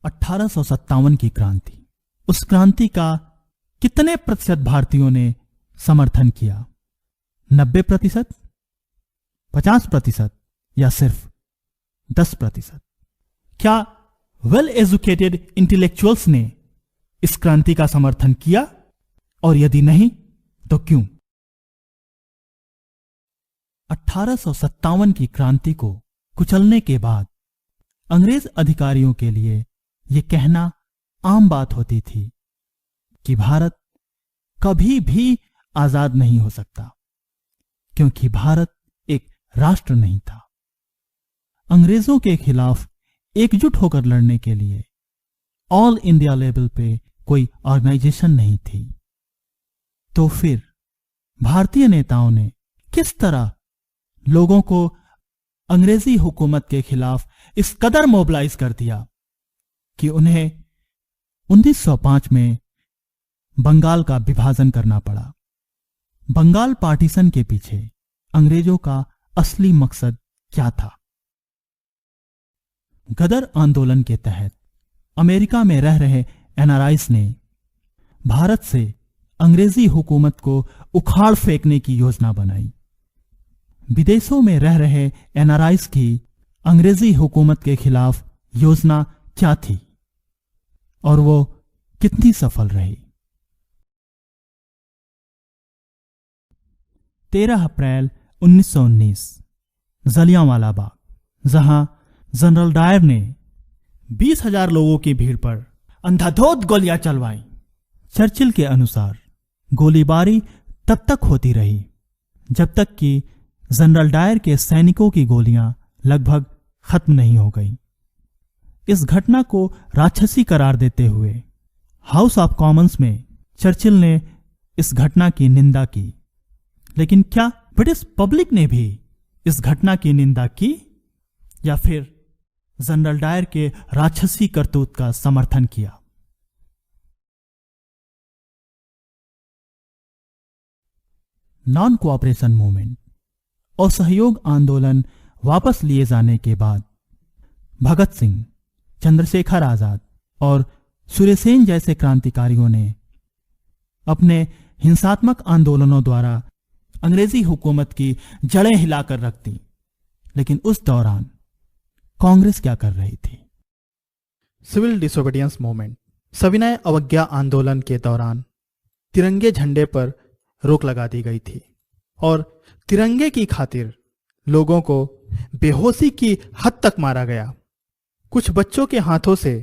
1857 की क्रांति। उस क्रांति का कितने प्रतिशत भारतीयों ने समर्थन किया? 90%, 50% या सिर्फ 10%? क्या वेल एजुकेटेड इंटेलेक्चुअल्स ने इस क्रांति का समर्थन किया? और यदि नहीं तो क्यों? 1857 की क्रांति को कुचलने के बाद अंग्रेज अधिकारियों के लिए यह कहना आम बात होती थी कि भारत कभी भी आजाद नहीं हो सकता, क्योंकि भारत एक राष्ट्र नहीं था। अंग्रेजों के खिलाफ एकजुट होकर लड़ने के लिए ऑल इंडिया लेवल पे कोई ऑर्गेनाइजेशन नहीं थी। तो फिर भारतीय नेताओं ने किस तरह लोगों को अंग्रेजी हुकूमत के खिलाफ इस कदर मोबिलाइज कर दिया कि उन्हें 1905 में बंगाल का विभाजन करना पड़ा। बंगाल पार्टीशन के पीछे अंग्रेजों का असली मकसद क्या था? गदर आंदोलन के तहत अमेरिका में रह रहे एनआरआईज ने भारत से अंग्रेजी हुकूमत को उखाड़ फेंकने की योजना बनाई। विदेशों में रह रहे एनआरआईज की अंग्रेजी हुकूमत के खिलाफ योजना क्या थी और वो कितनी सफल रही? 13 अप्रैल 1919 जलियांवाला बाग, जहां जनरल डायर ने 20,000 लोगों की भीड़ पर अंधाधुंध गोलियां चलवाई। चर्चिल के अनुसार गोलीबारी तब तक होती रही जब तक कि जनरल डायर के सैनिकों की गोलियां लगभग खत्म नहीं हो गई। इस घटना को राक्षसी करार देते हुए हाउस ऑफ कॉमन्स में चर्चिल ने इस घटना की निंदा की। लेकिन क्या ब्रिटिश पब्लिक ने भी इस घटना की निंदा की या फिर जनरल डायर के राक्षसी करतूत का समर्थन किया? नॉन कोऑपरेशन मूवमेंट और सहयोग आंदोलन वापस लिए जाने के बाद भगत सिंह, चंद्रशेखर आजाद और सूर्यसेन जैसे क्रांतिकारियों ने अपने हिंसात्मक आंदोलनों द्वारा अंग्रेजी हुकूमत की जड़ें हिलाकर रख दी। लेकिन उस दौरान कांग्रेस क्या कर रही थी? Civil disobedience movement. सविनय अवज्ञा आंदोलन के दौरान तिरंगे झंडे पर रोक लगा दी गई थी और तिरंगे की खातिर लोगों को बेहोशी की हद तक मारा गया। कुछ बच्चों के हाथों से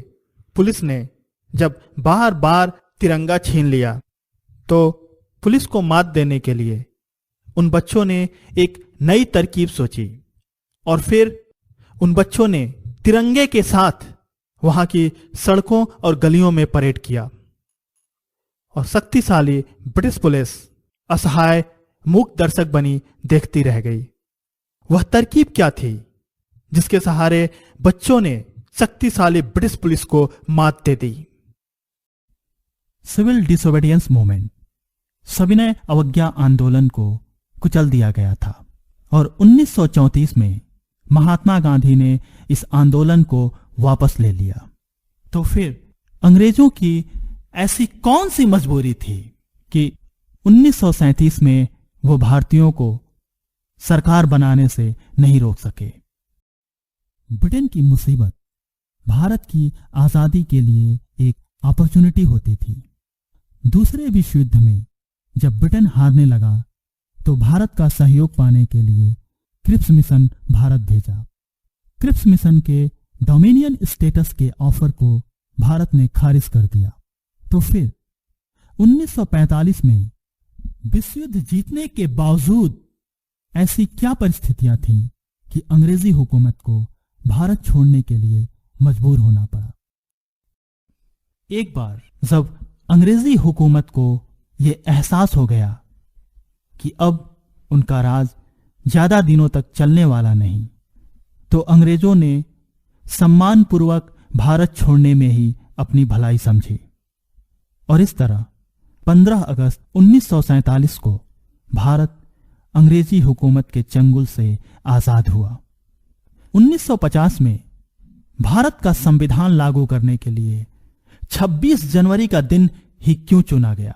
पुलिस ने जब बार बार तिरंगा छीन लिया तो पुलिस को मात देने के लिए उन बच्चों ने एक नई तरकीब सोची और फिर उन बच्चों ने तिरंगे के साथ वहां की सड़कों और गलियों में परेड किया और शक्तिशाली ब्रिटिश पुलिस असहाय मूक दर्शक बनी देखती रह गई। वह तरकीब क्या थी जिसके सहारे बच्चों ने शक्तिशाली ब्रिटिश पुलिस को मात दे दी? Civil disobedience movement. सविनय अवज्ञा आंदोलन को कुचल दिया गया था और 1934 में महात्मा गांधी ने इस आंदोलन को वापस ले लिया। तो फिर अंग्रेजों की ऐसी कौन सी मजबूरी थी कि 1937 में वो भारतीयों को सरकार बनाने से नहीं रोक सके? ब्रिटेन की मुसीबत भारत की आजादी के लिए एक अपॉर्चुनिटी होती थी। दूसरे विश्व युद्ध में जब ब्रिटेन हारने लगा तो भारत का सहयोग पाने के लिए क्रिप्स मिशन भारत भेजा। क्रिप्स मिशन के डोमिनियन स्टेटस के ऑफर को भारत ने खारिज कर दिया। तो फिर 1945 में विश्व युद्ध जीतने के बावजूद ऐसी क्या परिस्थितियां थीं कि अंग्रेजी हुकूमत को भारत छोड़ने के लिए मजबूर होना पड़ा? एक बार जब अंग्रेजी हुकूमत को यह एहसास हो गया कि अब उनका राज ज्यादा दिनों तक चलने वाला नहीं, तो अंग्रेजों ने सम्मानपूर्वक भारत छोड़ने में ही अपनी भलाई समझी और इस तरह 15 अगस्त 1947 को भारत अंग्रेजी हुकूमत के चंगुल से आजाद हुआ। 1950 में भारत का संविधान लागू करने के लिए 26 जनवरी का दिन ही क्यों चुना गया?